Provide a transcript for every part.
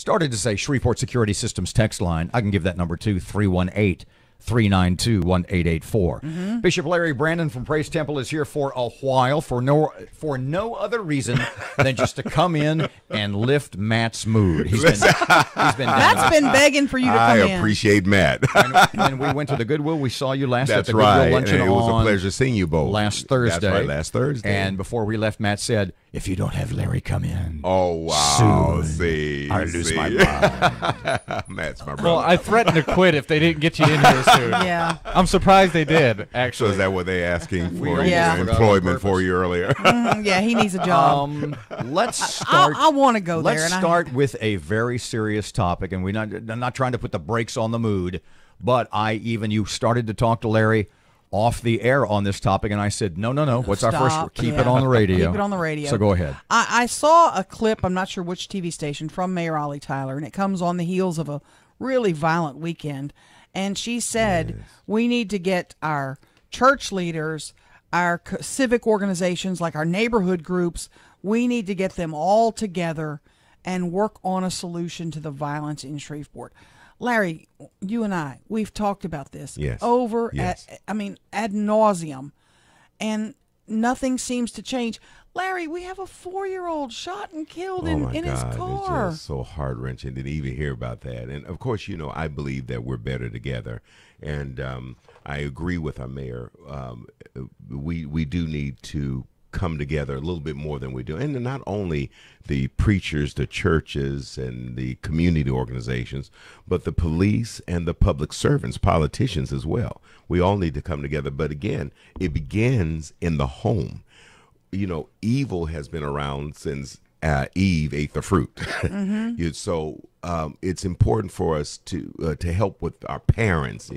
started to say Shreveport Security Systems text line. I can give that number too, 318-392-1884. Bishop Larry Brandon from Praise Temple is here for a while for no other reason than just to come in and lift Matt's mood. He's been Matt's been begging for you to come in. I appreciate Matt. When we went to the Goodwill, we saw you last at the right. Goodwill luncheon. And it was a pleasure seeing you both. Last Thursday. That's right, last Thursday. And before we left, Matt said, if you don't have Larry come in, oh, wow. soon, I lose my mind. Matt's my brother. Well, I threatened to quit if they didn't get you in here soon. Yeah. I'm surprised they did, actually. So is that what they're asking for? Yeah. Employment for you earlier? Yeah, he needs a job. Let's start. I want to go there. Let's start with a very serious topic, and I'm not trying to put the brakes on the mood, but you started to talk to Larry off the air on this topic, and I said, no. What's our first? Keep it on the radio. Keep it on the radio. So go ahead. I saw a clip, I'm not sure which TV station, from Mayor Ollie Tyler, and it comes on the heels of a really violent weekend. And she said, we need to get our church leaders, our civic organizations, like our neighborhood groups, we need to get them all together and work on a solution to the violence in Shreveport. Larry, you and I, we've talked about this ad nauseum, and nothing seems to change. Larry, we have a 4-year-old shot and killed in his car. It's just so heart-wrenching to even hear about that. And, of course, I believe that we're better together. And I agree with our mayor. We do need to come together a little bit more than we do. And not only the preachers, the churches, and the community organizations, but the police and the public servants, politicians as well. We all need to come together. But again, it begins in the home. Evil has been around since Eve ate the fruit. So it's important for us to help with our parents,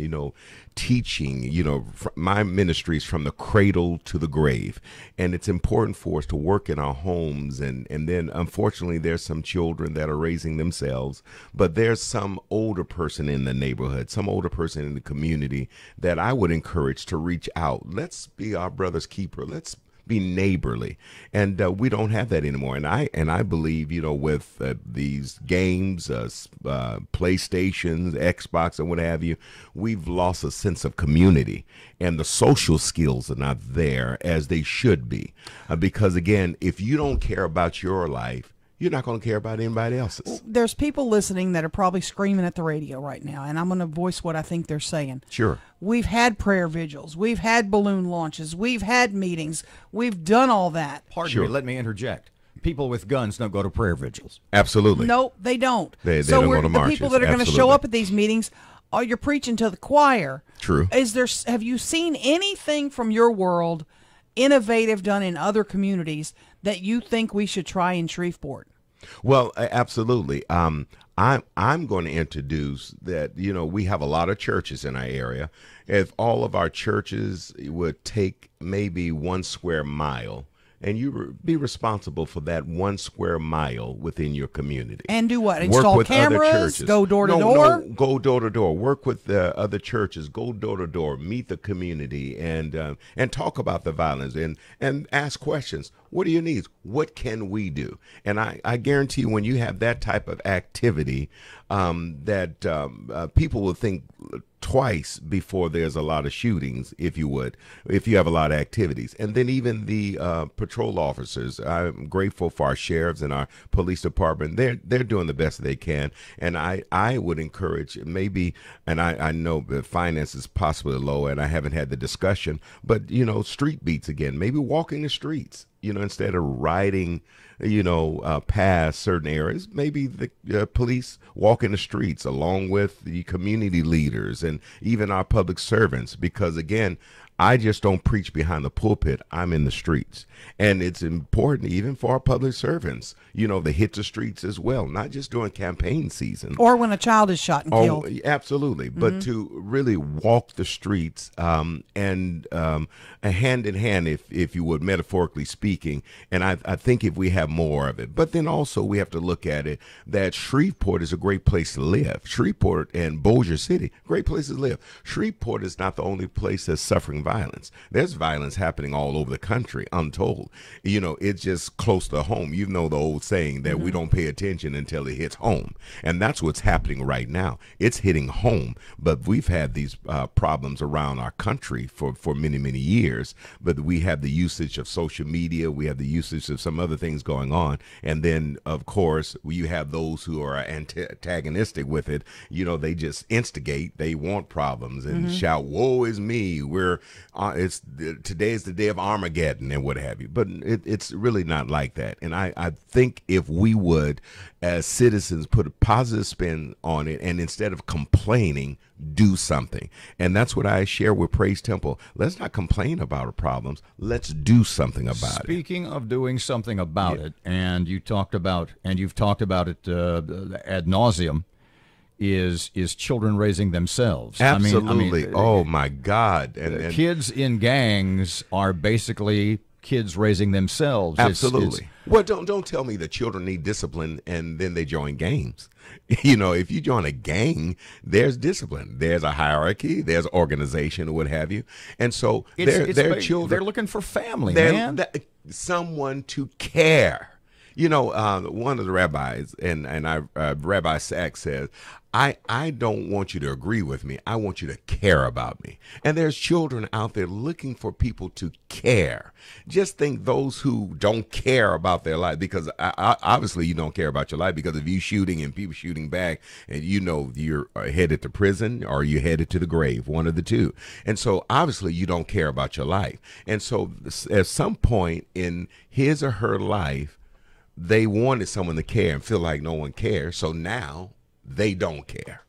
teaching, my ministry is from the cradle to the grave. And it's important for us to work in our homes. And then, unfortunately, there's some children that are raising themselves, but there's some older person in the neighborhood, some older person in the community that I would encourage to reach out. Let's be our brother's keeper. Let's be neighborly, and we don't have that anymore. And I believe, with these games, PlayStations, Xbox, and what have you, we've lost a sense of community, and the social skills are not there as they should be. Because again, if you don't care about your life, you're not going to care about anybody else's. There's people listening that are probably screaming at the radio right now, and I'm going to voice what I think they're saying. Sure. We've had prayer vigils. We've had balloon launches. We've had meetings. We've done all that. Pardon me, let me interject. People with guns don't go to prayer vigils. Absolutely. No, they don't. They don't go to marches. The people that are going to show up at these meetings, you're preaching to the choir. True. Have you seen anything from your world, innovative, done in other communities, that you think we should try in Shreveport? Well, absolutely. I'm going to introduce that, we have a lot of churches in our area. If all of our churches would take maybe 1 square mile, and you be responsible for that 1 square mile within your community. And do what? Install cameras? Go door to door? No, go door to door. Work with the other churches. Go door to door. Meet the community and talk about the violence and ask questions. What are your needs? What can we do? And I guarantee you, when you have that type of activity, that people will think twice before there's a lot of shootings, if you have a lot of activities. And then even the patrol officers, I'm grateful for our sheriffs and our police department. They're doing the best they can. And I would encourage maybe, and I know the finance is possibly low and I haven't had the discussion, but, street beats again, maybe walking the streets. Instead of riding, past certain areas, maybe the police walk in the streets along with the community leaders and even our public servants. Because, again, I just don't preach behind the pulpit. I'm in the streets. And it's important even for our public servants, to hit the streets as well, not just during campaign season. Or when a child is shot and killed. Absolutely. Mm-hmm. But to really walk the streets and hand in hand, if you would, metaphorically speaking. And I think if we have more of it. But then also we have to look at it that Shreveport is a great place to live. Shreveport and Bossier City, great places to live. Shreveport is not the only place that's suffering violence. There's violence happening all over the country, untold. You know, it's just close to home. You know the old saying that we don't pay attention until it hits home. And that's what's happening right now. It's hitting home. But we've had these problems around our country for many, many years. But we have the usage of social media. We have the usage of some other things going on. And then, of course, you have those who are antagonistic with it. You know, they just instigate. They want problems and shout, "Woe is me! Today is the day of Armageddon," and what have you. But it's really not like that. And I think if we would, as citizens, put a positive spin on it, and instead of complaining, do something. And that's what I share with Praise Temple. Let's not complain about our problems. Let's do something about it. Speaking of doing something about it, and you've talked about it ad nauseum, is children raising themselves. Absolutely. I mean, oh my God. And kids in gangs are basically kids raising themselves. Absolutely. Well, don't tell me that children need discipline and then they join gangs. You know, if you join a gang, there's discipline. There's a hierarchy. There's organization or what have you. And so they're children. They're looking for family, man. Someone to care. You know, one of the rabbis, Rabbi Sachs says, I don't want you to agree with me. I want you to care about me. And there's children out there looking for people to care. Just think those who don't care about their life, because obviously you don't care about your life, because of you shooting and people shooting back, and you know you're headed to prison or you're headed to the grave, one of the two. And so obviously you don't care about your life. And so at some point in his or her life, they wanted someone to care and feel like no one cares. So now they don't care.